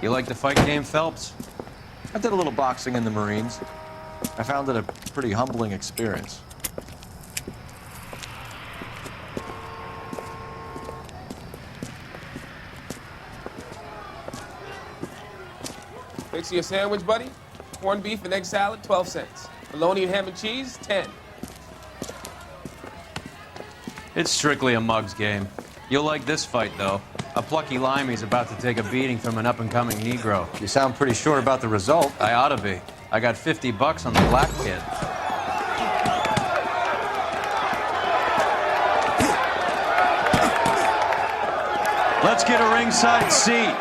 You like the fight game, Phelps? I did a little boxing in the Marines. I found it a pretty humbling experience. Fix you a sandwich, buddy? Corned beef and egg salad, 12 cents. Bologna and ham and cheese, 10. It's strictly a mug's game. You'll like this fight, though. A plucky limey's about to take a beating from an up-and-coming Negro. You sound pretty sure about the result. I ought to be. I got $50 on the black kid. Let's get a ringside seat.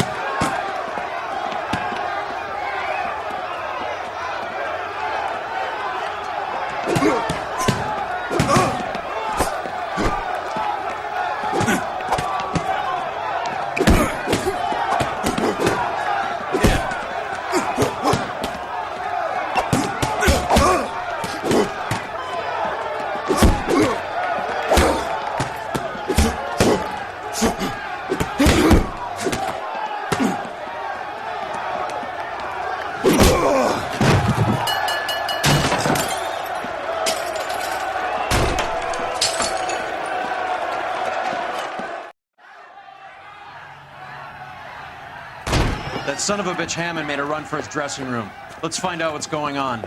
That son of a bitch Hammond made a run for his dressing room. Let's find out what's going on.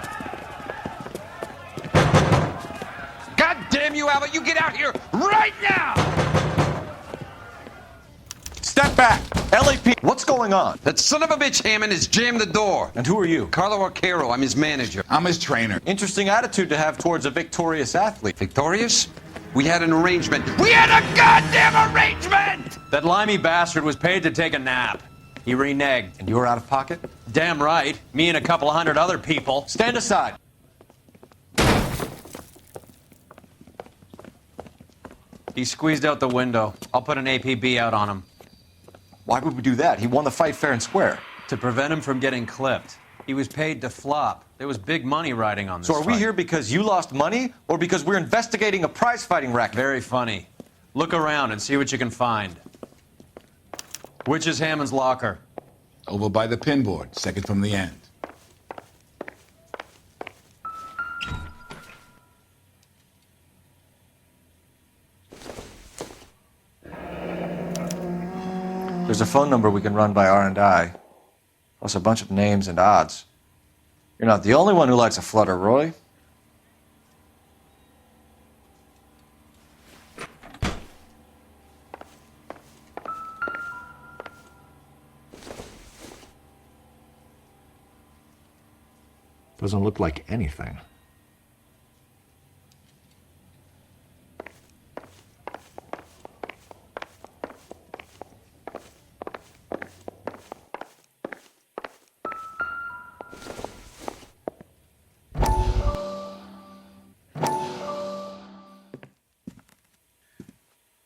God damn you, Albert! You get out here right now! Step back! LAP, what's going on? That son of a bitch Hammond has jammed the door. And who are you? Carlo Arcaro, I'm his manager. I'm his trainer. Interesting attitude to have towards a victorious athlete. Victorious? We had an arrangement. We had a goddamn arrangement! That limey bastard was paid to take a nap. He reneged. And you were out of pocket? Damn right. Me and a couple of hundred other people. Stand aside. He squeezed out the window. I'll put an APB out on him. Why would we do that? He won the fight fair and square. To prevent him from getting clipped. He was paid to flop. There was big money riding on this So are we fight. here because you lost money or because we're investigating a prize-fighting racket? Very funny. Look around and see what you can find. Which is Hammond's locker? Over by the pinboard, second from the end. There's a phone number we can run by R&I, plus a bunch of names and odds. You're not the only one who likes a flutter, Roy. Doesn't look like anything.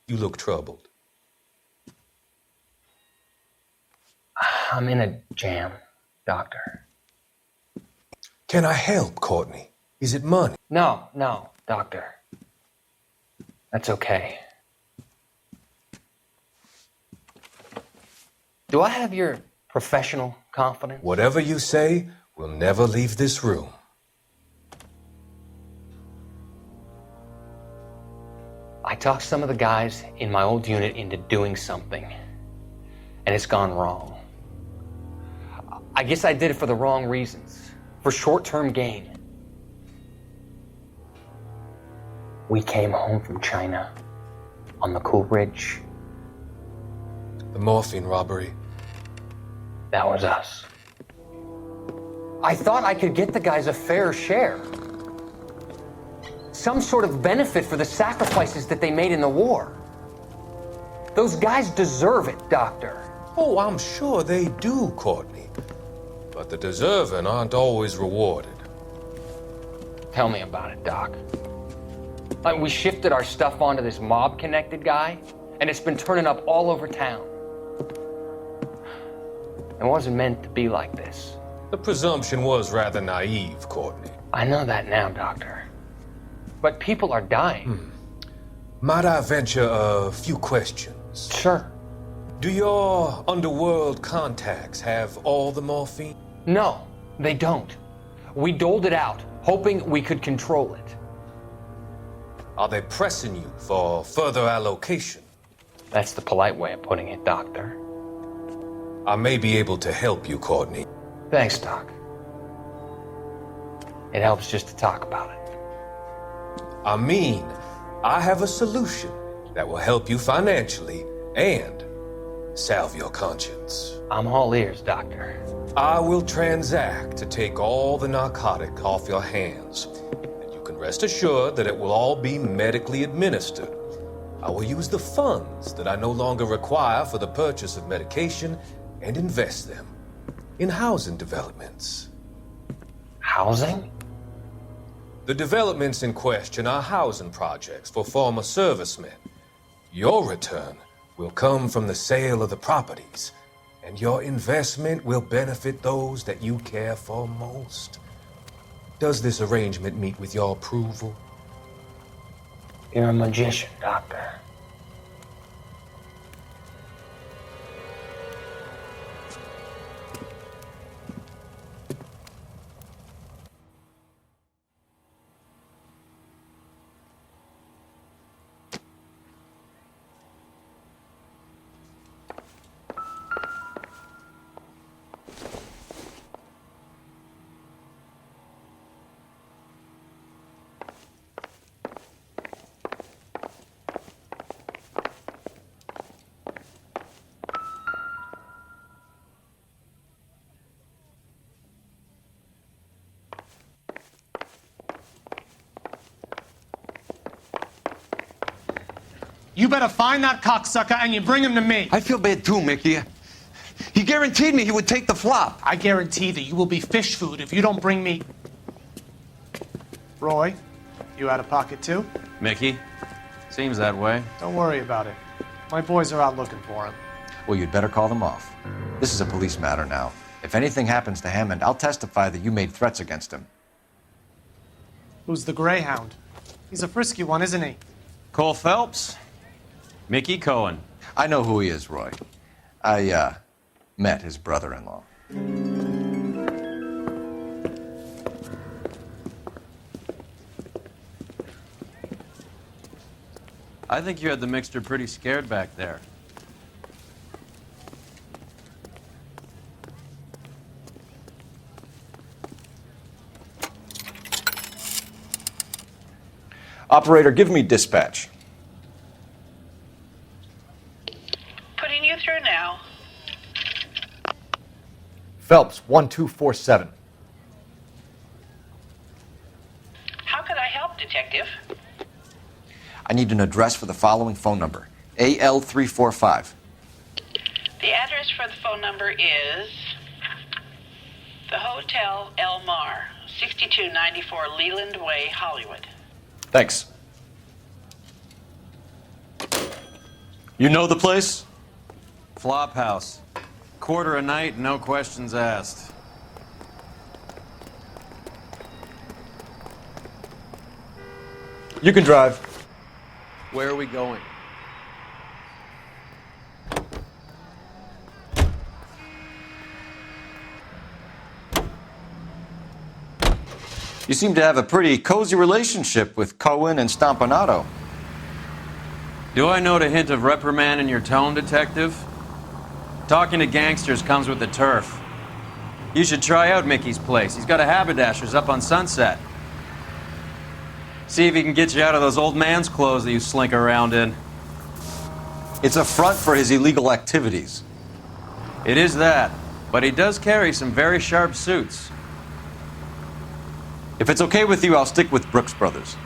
You look troubled. I'm in a jam, Doctor. Can I help, Courtney? Is it money? No, Doctor. That's okay. Do I have your professional confidence? Whatever you say, we'll never leave this room. I talked some of the guys in my old unit into doing something, and it's gone wrong. I guess I did it for the wrong reasons, for short-term gain. We came home from China on the Cool Ridge. The morphine robbery. That was us. I thought I could get the guys a fair share. Some sort of benefit for the sacrifices that they made in the war. Those guys deserve it, Doctor. Oh, I'm sure they do, Courtney. But the deserving aren't always rewarded. Tell me about it, Doc. We shifted our stuff onto this mob-connected guy, and it's been turning up all over town. It wasn't meant to be like this. The presumption was rather naive, Courtney. I know that now, Doctor. But people are dying. Might I venture a few questions? Sure. Do your underworld contacts have all the morphine? No, they don't. We doled it out, hoping we could control it. Are they pressing you for further allocation? That's the polite way of putting it, Doctor. I may be able to help you, Courtney. Thanks, Doc. It helps just to talk about it. I mean, I have a solution that will help you financially and salve your conscience. I'm all ears, Doctor. I will transact to take all the narcotic off your hands, and you can rest assured that it will all be medically administered. I will use the funds that I no longer require for the purchase of medication and invest them in housing developments. Housing? The developments in question are housing projects for former servicemen. Your return will come from the sale of the properties, and your investment will benefit those that you care for most. Does this arrangement meet with your approval? You're a magician, Doctor. You better find that cocksucker and you bring him to me. I feel bad too, Mickey. He guaranteed me he would take the flop. I guarantee that you will be fish food if you don't bring me... Roy, you out of pocket too? Mickey? Seems that way. Don't worry about it. My boys are out looking for him. Well, you'd better call them off. This is a police matter now. If anything happens to Hammond, I'll testify that you made threats against him. Who's the Greyhound? He's a frisky one, isn't he? Cole Phelps? Mickey Cohen. I know who he is, Roy. I, met his brother-in-law. I think you had the mixture pretty scared back there. Operator, give me dispatch. Putting you through now. Phelps, 1247. How could I help, Detective? I need an address for the following phone number. AL345. The address for the phone number is the Hotel El Mar, 6294 Leland Way, Hollywood. Thanks. You know the place? Flop house. Quarter a night, no questions asked. You can drive. Where are we going? You seem to have a pretty cozy relationship with Cohen and Stompanato. Do I note a hint of reprimand in your tone, Detective? Talking to gangsters comes with the turf. You should try out Mickey's place. He's got a haberdasher's up on Sunset. See if he can get you out of those old man's clothes that you slink around in. It's a front for his illegal activities. It is that, but he does carry some very sharp suits. If it's okay with you, I'll stick with Brooks Brothers.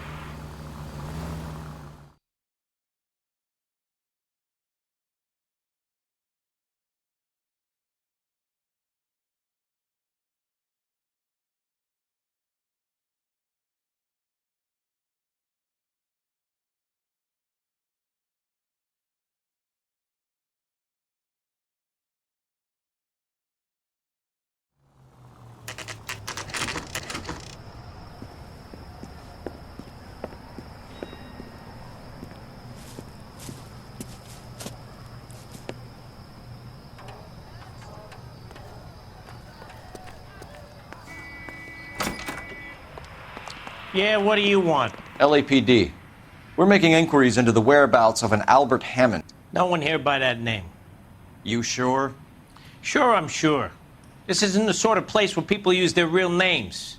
Yeah, what do you want? LAPD. We're making inquiries into the whereabouts of an Albert Hammond. No one here by that name. You sure? Sure, I'm sure. This isn't the sort of place where people use their real names.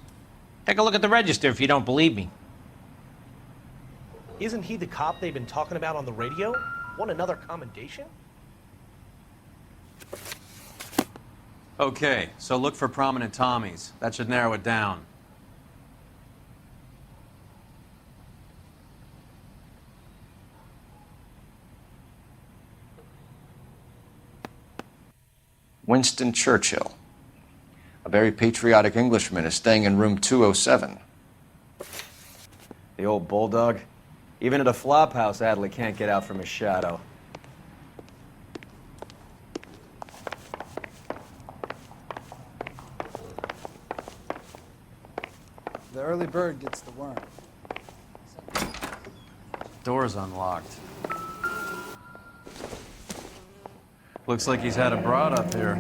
Take a look at the register if you don't believe me. Isn't he the cop they've been talking about on the radio? Want another commendation? Okay, so look for prominent Tommies. That should narrow it down. Winston Churchill. A very patriotic Englishman is staying in room 207. The old bulldog. Even at a flop house, Adley can't get out from his shadow. The early bird gets the worm. Door's unlocked. Looks like he's had a broad up here.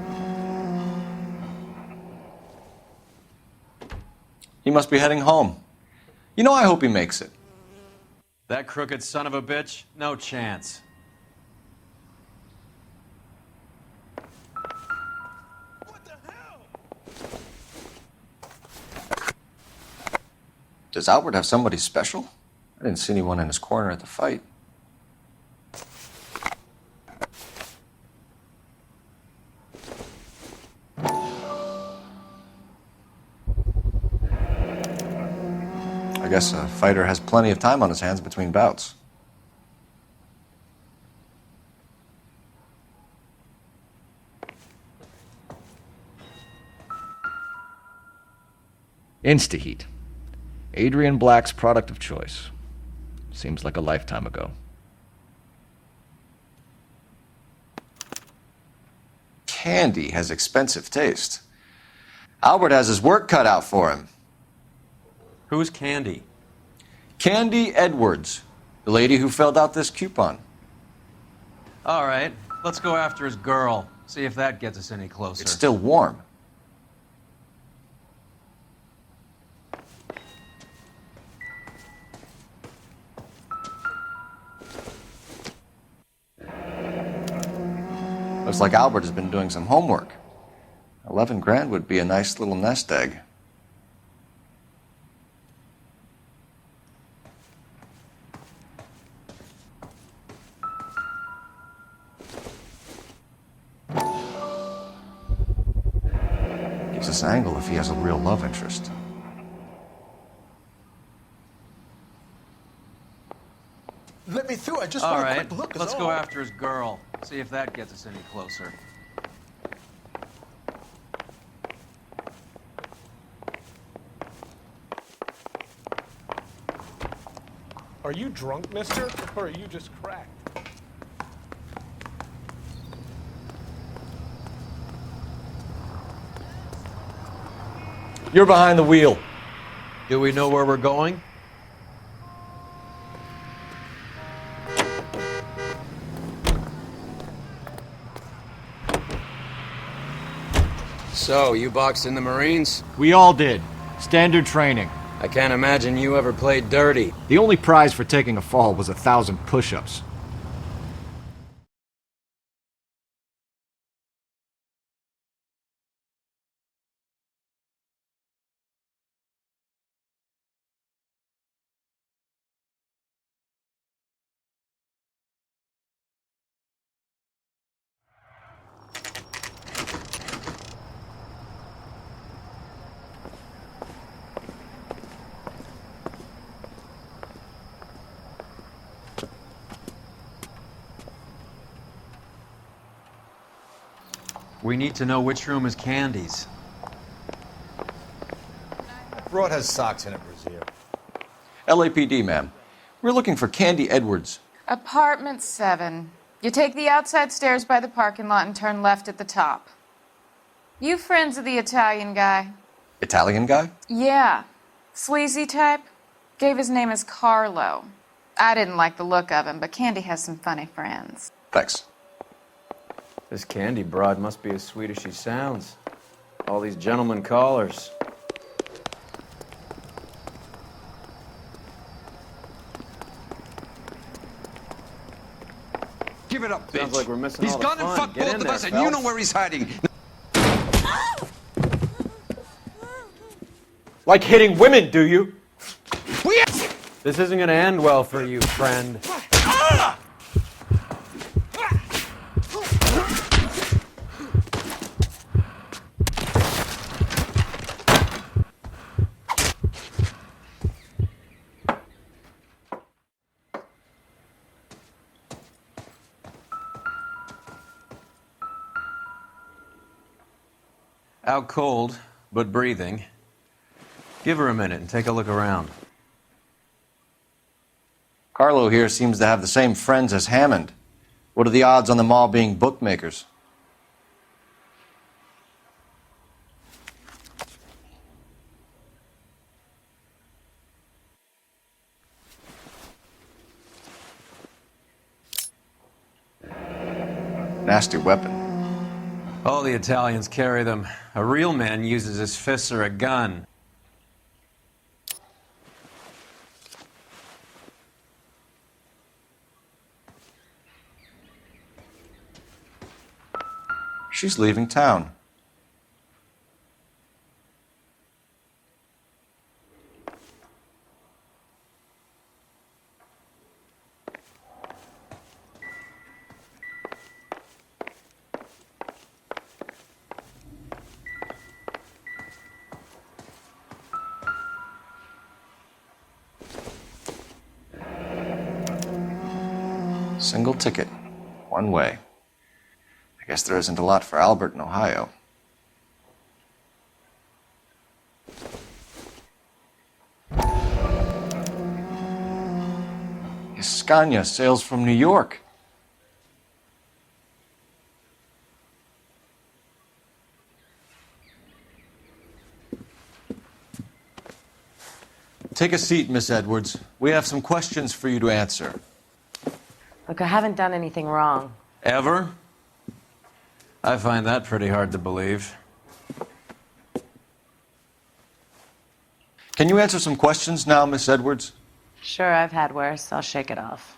He must be heading home. You know, I hope he makes it. That crooked son of a bitch? No chance. What the hell? Does Albert have somebody special? I didn't see anyone in his corner at the fight. I guess a fighter has plenty of time on his hands between bouts. Instaheat. Adrian Black's product of choice. Seems like a lifetime ago. Candy has expensive taste. Albert has his work cut out for him. Who's Candy? Candy Edwards, the lady who filled out this coupon. All right, let's go after his girl. See if that gets us any closer. It's still warm. Looks like Albert has been doing some homework. 11 grand would be a nice little nest egg. Gives us an angle if he has a real love interest. Let me through. I just All want a right, quick look. let's go after his girl. See if that gets us any closer. Are you drunk, mister? Or are you just cracked? You're behind the wheel. Do we know where we're going? So, you boxed in the Marines? We all did. Standard training. I can't imagine you ever played dirty. The only prize for taking a fall was 1,000 push-ups. We need to know which room is Candy's. Broad has socks in it, Brazier. LAPD, ma'am. We're looking for Candy Edwards. Apartment 7. You take the outside stairs by the parking lot and turn left at the top. You friends of the Italian guy? Italian guy? Yeah. Sleazy type? Gave his name as Carlo. I didn't like the look of him, but Candy has some funny friends. Thanks. This Candy broad must be as sweet as she sounds. All these gentlemen callers. Give it up, bitch. Sounds like we're missing He's all the gone and fun. fucked Get both in of there, us, and you know Phelps. where he's hiding. Like hitting women, do you? This isn't gonna end well for you, friend. Out cold, but breathing. Give her a minute and take a look around. Carlo here seems to have the same friends as Hammond. What are the odds on them all being bookmakers? Nasty weapon. All the Italians carry them. A real man uses his fists or a gun. She's leaving town. Single ticket, one way. I guess there isn't a lot for Albert in Ohio. Scania sails from New York. Take a seat, Miss Edwards. We have some questions for you to answer. Look, I haven't done anything wrong. Ever? I find that pretty hard to believe. Can you answer some questions now, Miss Edwards? Sure, I've had worse. I'll shake it off.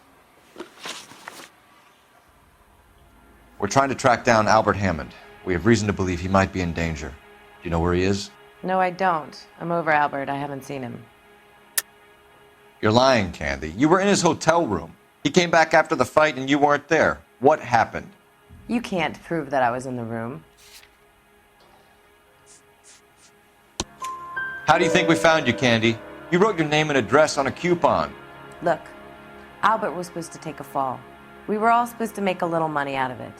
We're trying to track down Albert Hammond. We have reason to believe he might be in danger. Do you know where he is? No, I don't. I'm over Albert. I haven't seen him. You're lying, Candy. You were in his hotel room. He came back after the fight and you weren't there. What happened? You can't prove that I was in the room. How do you think we found you, Candy? You wrote your name and address on a coupon. Look, Albert was supposed to take a fall. We were all supposed to make a little money out of it.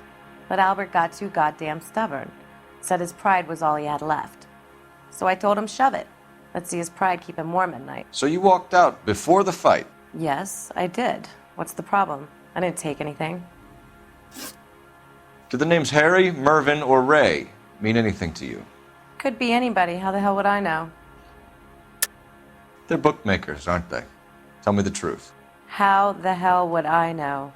But Albert got too goddamn stubborn. Said his pride was all he had left. So I told him, shove it. Let's see his pride keep him warm at night. So you walked out before the fight? Yes, I did. What's the problem? I didn't take anything. Do the names Harry, Mervyn, or Ray mean anything to you? Could be anybody. How the hell would I know? They're bookmakers, aren't they? Tell me the truth. How the hell would I know?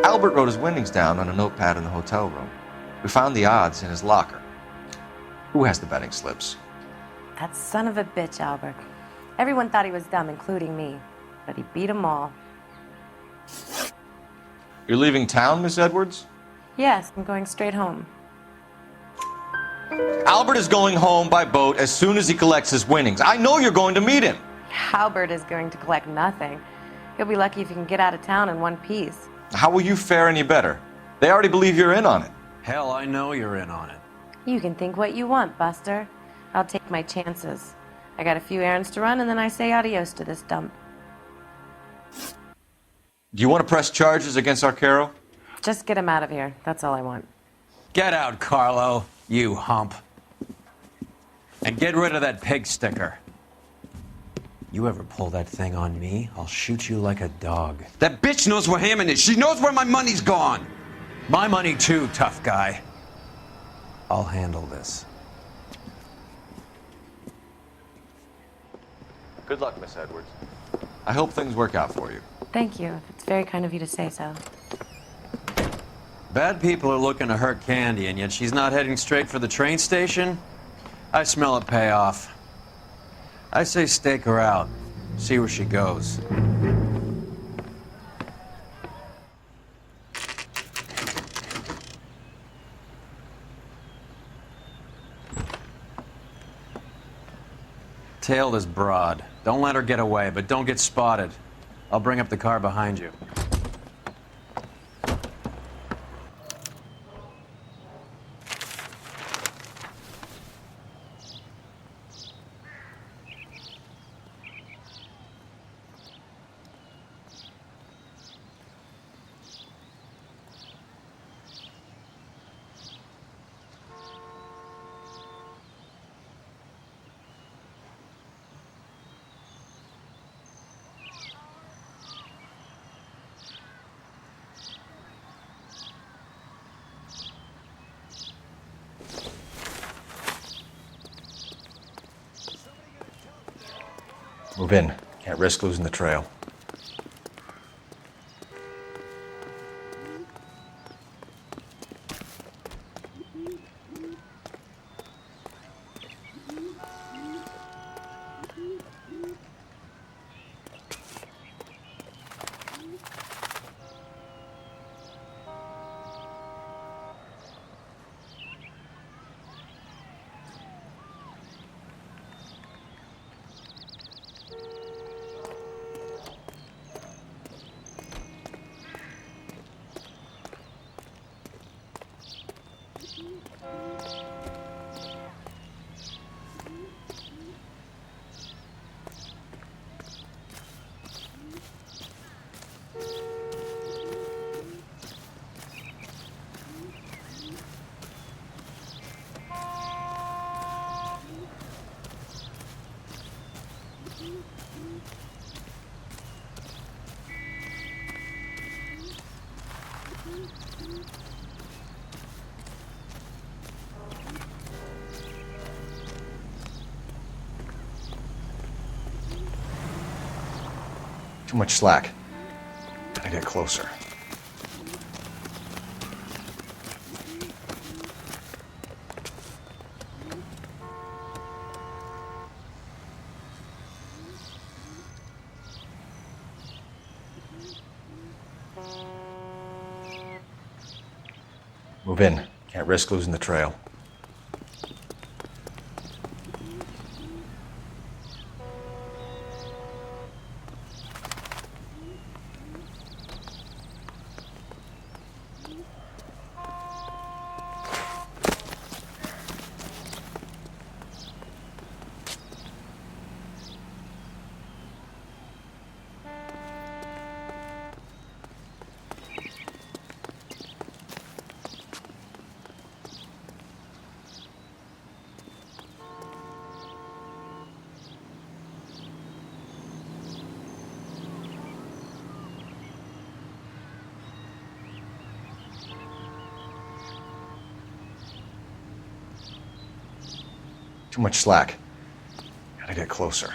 Albert wrote his winnings down on a notepad in the hotel room. We found the odds in his locker. Who has the betting slips? That son of a bitch, Albert. Everyone thought he was dumb, including me. But he beat them all. You're leaving town, Miss Edwards? Yes, I'm going straight home. Albert is going home by boat as soon as he collects his winnings. I know you're going to meet him. Albert is going to collect nothing. He'll be lucky if he can get out of town in one piece. How will you fare any better? They already believe you're in on it. Hell, I know you're in on it. You can think what you want, Buster. I'll take my chances. I got a few errands to run, and then I say adios to this dump. Do you want to press charges against Arcaro? Just get him out of here. That's all I want. Get out, Carlo, you hump. And get rid of that pig sticker. You ever pull that thing on me, I'll shoot you like a dog. That bitch knows where Hammond is. She knows where my money's gone. My money too, tough guy. I'll handle this. Good luck, Miss Edwards. I hope things work out for you. Thank you. It's very kind of you to say so. Bad people are looking to hurt Candy, and yet she's not heading straight for the train station? I smell a payoff. I say stake her out. See where she goes. Tail this broad. Don't let her get away, but don't get spotted. I'll bring up the car behind you. Move in. Can't risk losing the trail. Too much slack. Gotta get closer. Move in. Can't risk losing the trail. Too much slack. Gotta get closer.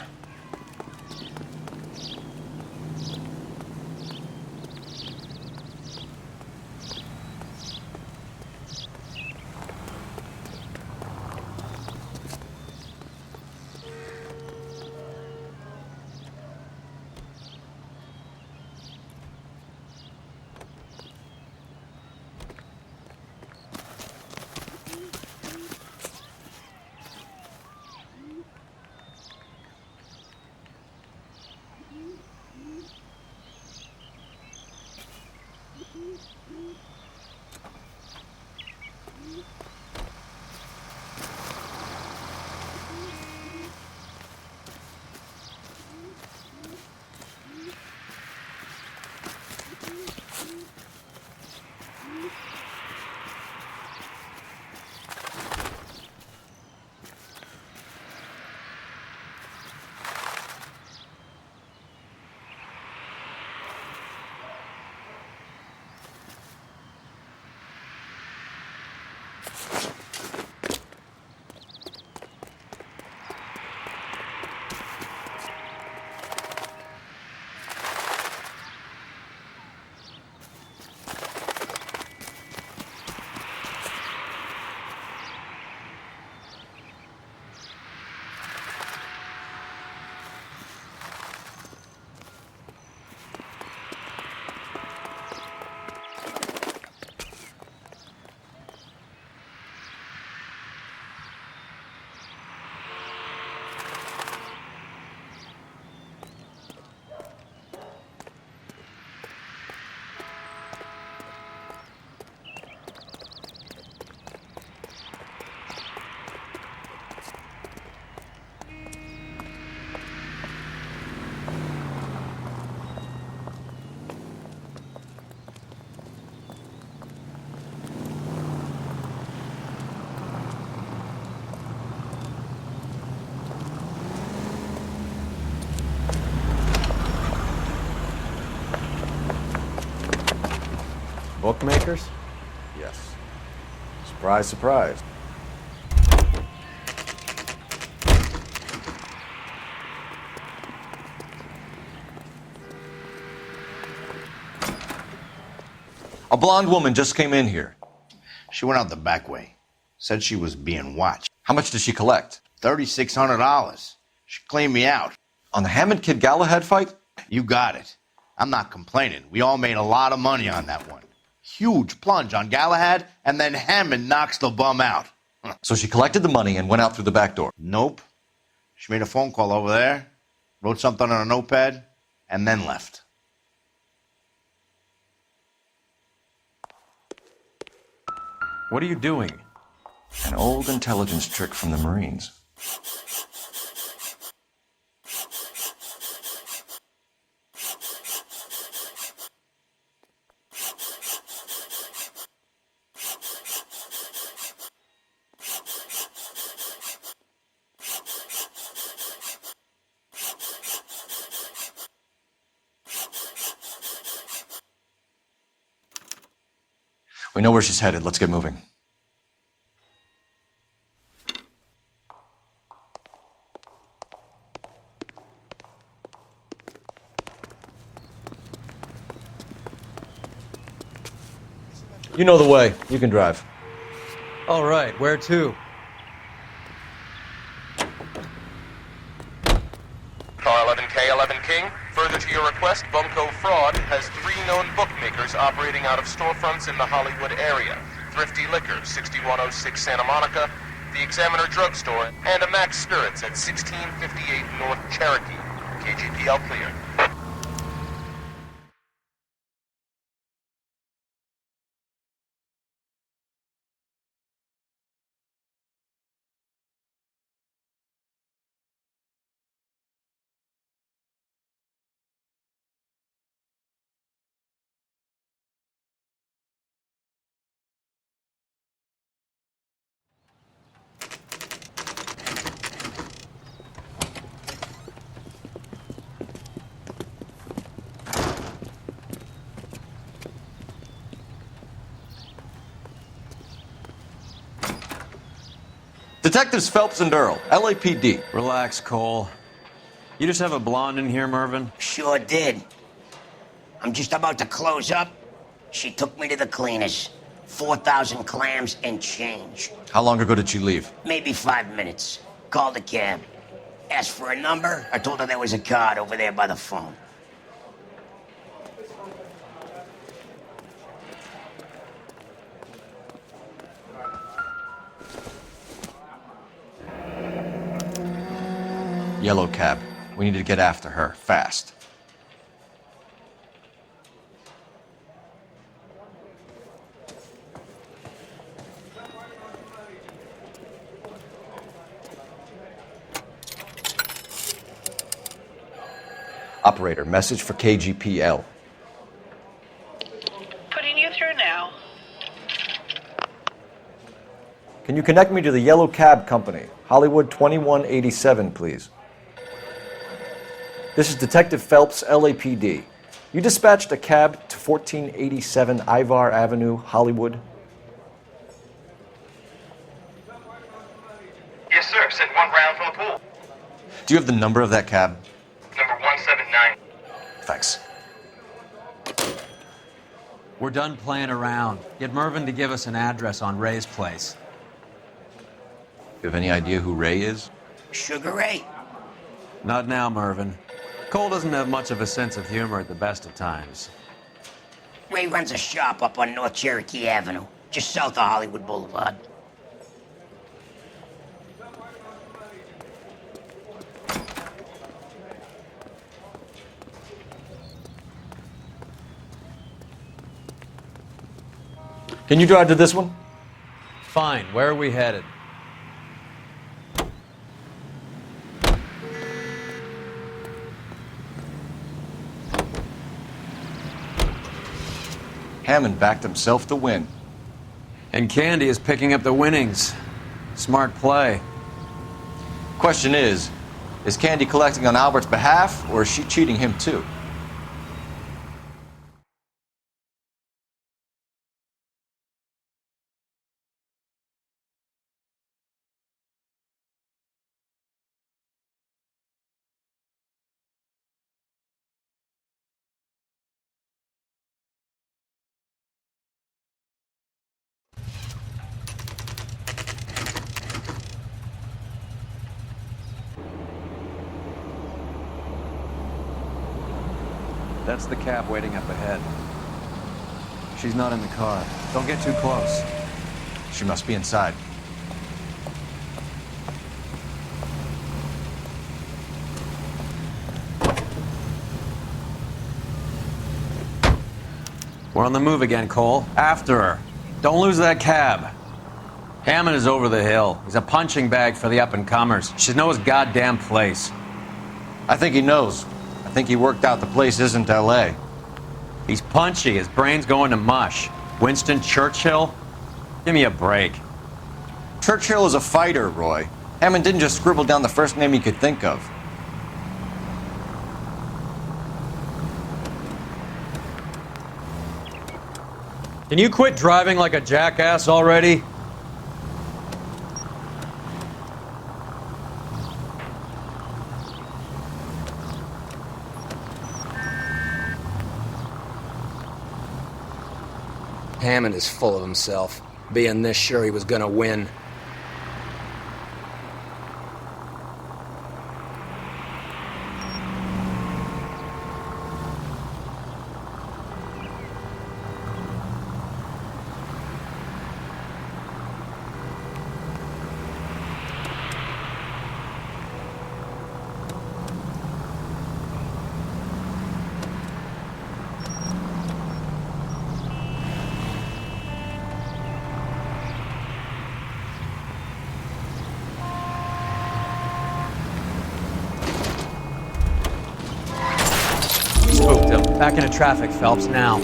Bookmakers? Yes. Surprise, surprise. A blonde woman just came in here. She went out the back way. Said she was being watched. How much did she collect? $3,600. She cleaned me out. On the Hammond Kid Galahad fight? You got it. I'm not complaining. We all made a lot of money on that one. Huge plunge on Galahad, and then Hammond knocks the bum out. So she collected the money and went out through the back door? Nope. She made a phone call over there, wrote something on a notepad, and then left. What are you doing? An old intelligence trick from the Marines. We know where she's headed. Let's get moving. You know the way. You can drive. All right, where to? Car 11K, 11 King. Further to your request, Bunko Fraud has 3 known bookmakers operating out of storefronts in the Hollywood area. Thrifty Liquor, 6106 Santa Monica, the Examiner Drugstore, and a Max Spirits at 1658 North Cherokee. KGPL clear. Detectives Phelps and Earl, LAPD. Relax, Cole. You just have a blonde in here, Mervyn? Sure did. I'm just about to close up. She took me to the cleaners. 4,000 clams and change. How long ago did she leave? Maybe 5 minutes. Called a cab. Asked for a number. I told her there was a card over there by the phone. Yellow cab. We need to get after her, fast. Operator, message for KGPL. Putting you through now. Can you connect me to the Yellow Cab Company, Hollywood 2187, please? This is Detective Phelps, LAPD. You dispatched a cab to 1487 Ivar Avenue, Hollywood? Yes, sir. Sent 1 round from the pool. Do you have the number of that cab? Number 179. Thanks. We're done playing around. Get Mervyn to give us an address on Ray's place. You have any idea who Ray is? Sugar Ray? Not now, Mervyn. Cole doesn't have much of a sense of humor at the best of times. Ray runs a shop up on North Cherokee Avenue, just south of Hollywood Boulevard. Can you drive to this one? Fine. Where are we headed? Hammond backed himself to win. And Candy is picking up the winnings. Smart play. Question is Candy collecting on Albert's behalf, or is she cheating him too? That's the cab waiting up ahead. She's not in the car. Don't get too close. She must be inside. We're on the move again, Cole. After her. Don't lose that cab. Hammond is over the hill. He's a punching bag for the up-and-comers. Should know his goddamn place. I think he knows. I think he worked out the place isn't L.A. He's punchy. His brain's going to mush. Winston Churchill? Give me a break. Churchill is a fighter, Roy. Hammond didn't just scribble down the first name he could think of. Can you quit driving like a jackass already? Hammond is full of himself, being this sure he was gonna win. Spooked him. Back into traffic, Phelps, now.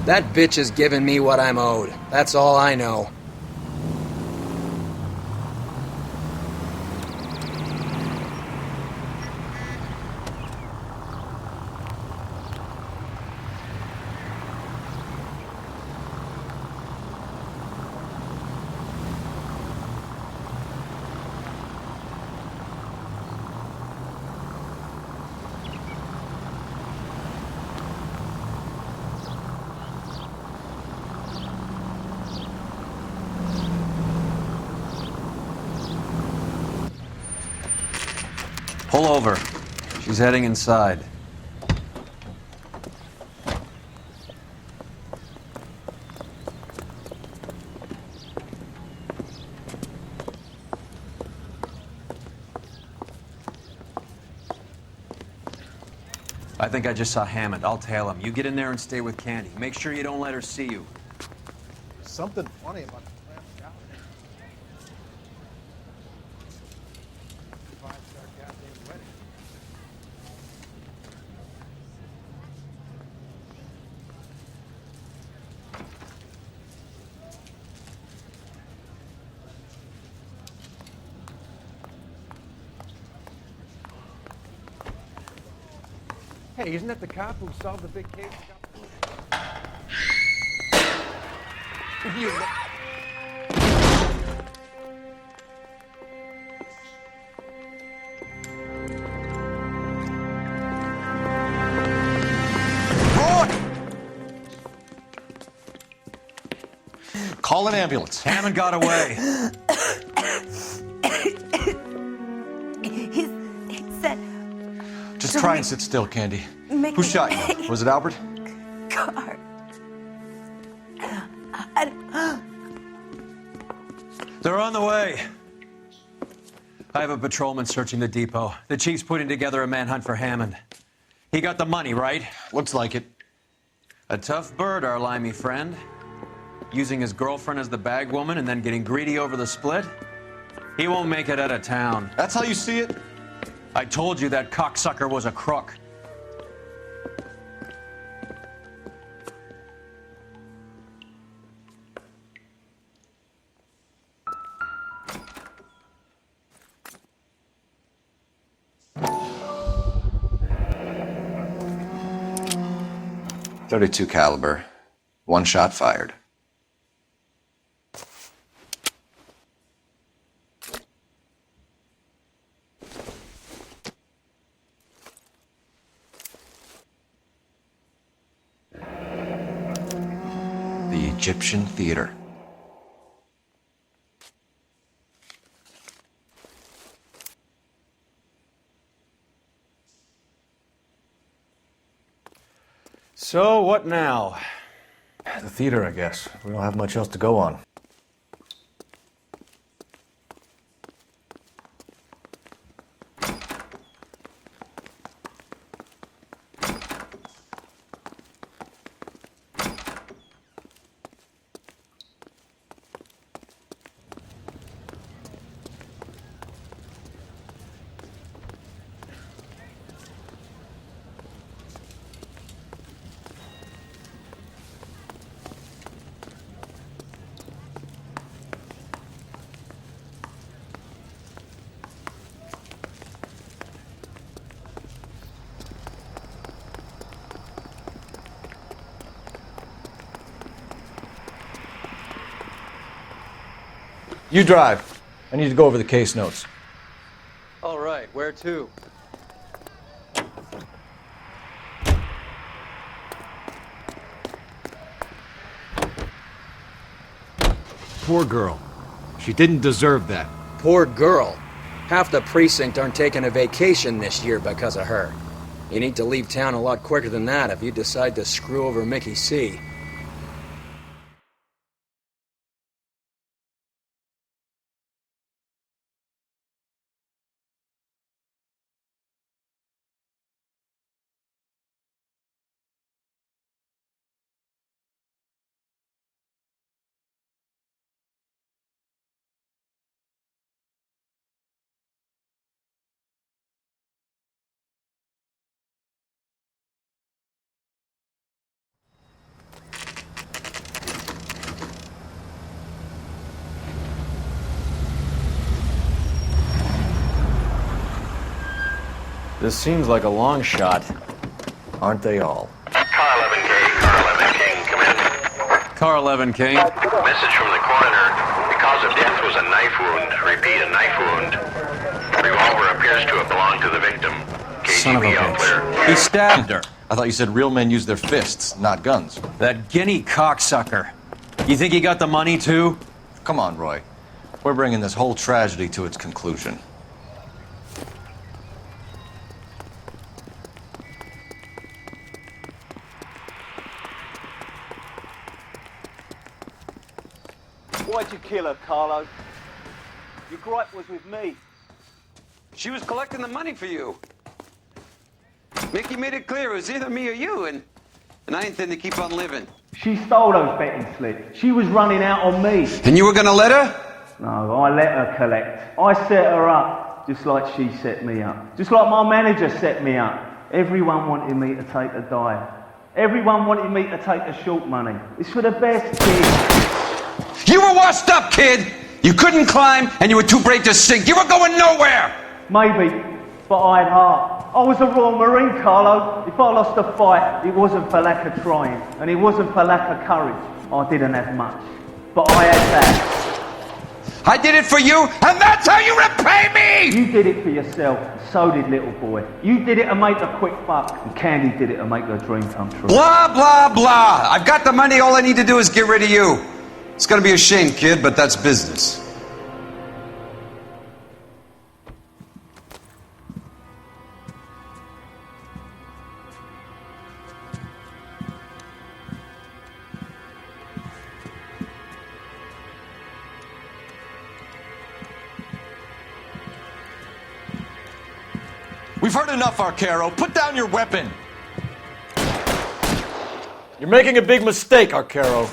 That bitch is giving me what I'm owed. That's all I know. Pull over. She's heading inside. I think I just saw Hammond. I'll tail him. You get in there and stay with Candy. Make sure you don't let her see you. There's something funny about the clam salad. Five-star goddamn wedding. Hey, isn't that the cop who solved the big case? You Call an ambulance. Hammond got away. He said... Just try and sit still, Candy. Make Who me- shot you? Was it Albert? Car. They're on the way. I have a patrolman searching the depot. The chief's putting together a manhunt for Hammond. He got the money, right? Looks like it. A tough bird, our limey friend. Using his girlfriend as the bag woman and then getting greedy over the split. He won't make it out of town. That's how you see it? I told you that cocksucker was a crook. .32 caliber. One shot fired. Egyptian theater. So, what now? The theater, I guess. We don't have much else to go on. You drive. I need to go over the case notes. All right, where to? Poor girl. She didn't deserve that. Poor girl. Half the precinct aren't taking a vacation this year because of her. You need to leave town a lot quicker than that if you decide to screw over Mickey C. This seems like a long shot. Aren't they all? Car 11K, Car 11 King, come in. Car 11 King. Message from the coroner. The cause of death was a knife wound. Repeat, a knife wound. Revolver appears to have belonged to the victim. Son of a KGB all clear. bitch. He stabbed her. I thought you said real men use their fists, not guns. That guinea cocksucker. You think he got the money too? Come on, Roy. We're bringing this whole tragedy to its conclusion. Why'd you kill her, Carlo? Your gripe was with me. She was collecting the money for you. Mickey made it clear it was either me or you, and I intend to keep on living. She stole those betting slips. She was running out on me. And you were gonna let her? No, I let her collect. I set her up, just like she set me up. Just like my manager set me up. Everyone wanted me to take a dive. Everyone wanted me to take the short money. It's for the best, kid. You were washed up, kid! You couldn't climb, and you were too brave to sink. You were going nowhere! Maybe, but I had heart. I was a Royal Marine, Carlo. If I lost a fight, it wasn't for lack of trying, and it wasn't for lack of courage. I didn't have much, but I had that. I did it for you, and that's how you repay me! You did it for yourself, and so did little boy. You did it to make a quick buck, and Candy did it to make her dream come true. Blah, blah, blah. I've got the money. All I need to do is get rid of you. It's gonna be a shame, kid, but that's business. We've heard enough, Arcaro. Put down your weapon. You're making a big mistake, Arcaro.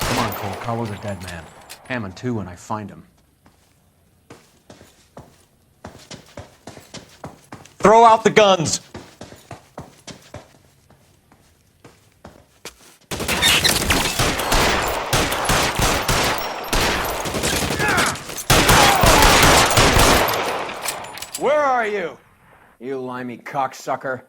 Come on, Cole. Carlo's a dead man. Hammond too when I find him. Throw out the guns. Where are you? You limey cocksucker.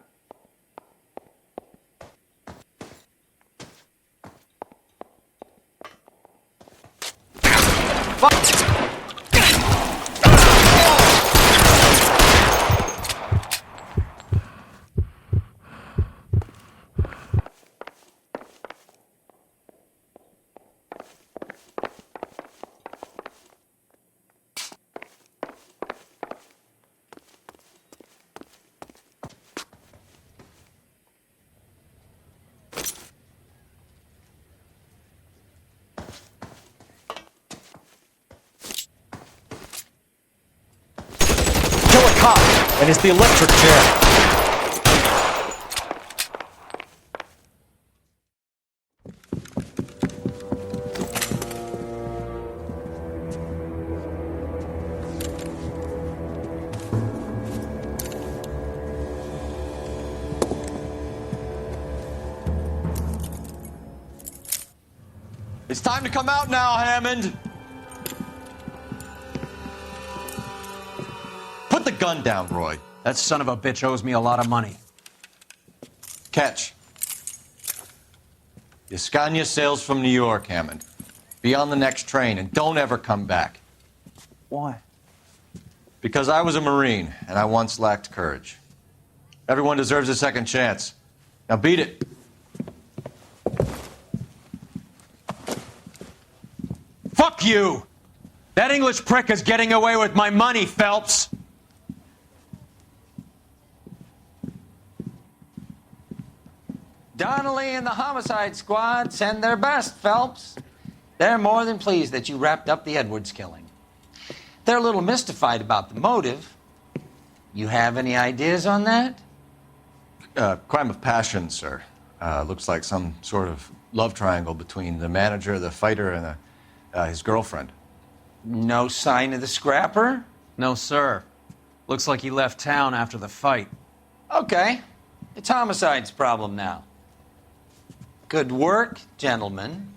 And it's the electric chair. It's time to come out now, Hammond. Put the gun down, Roy. That son of a bitch owes me a lot of money. Catch. Yascania sails from New York, Hammond. Be on the next train and don't ever come back. Why? Because I was a Marine and I once lacked courage. Everyone deserves a second chance. Now beat it. Fuck you! That English prick is getting away with my money, Phelps! Donnelly and the homicide squad send their best, Phelps. They're more than pleased that you wrapped up the Edwards killing. They're a little mystified about the motive. You have any ideas on that? Crime of passion, sir. Looks like some sort of love triangle between the manager, the fighter, and his girlfriend. No sign of the scrapper? No, sir. Looks like he left town after the fight. Okay. It's homicide's problem now. Good work, gentlemen.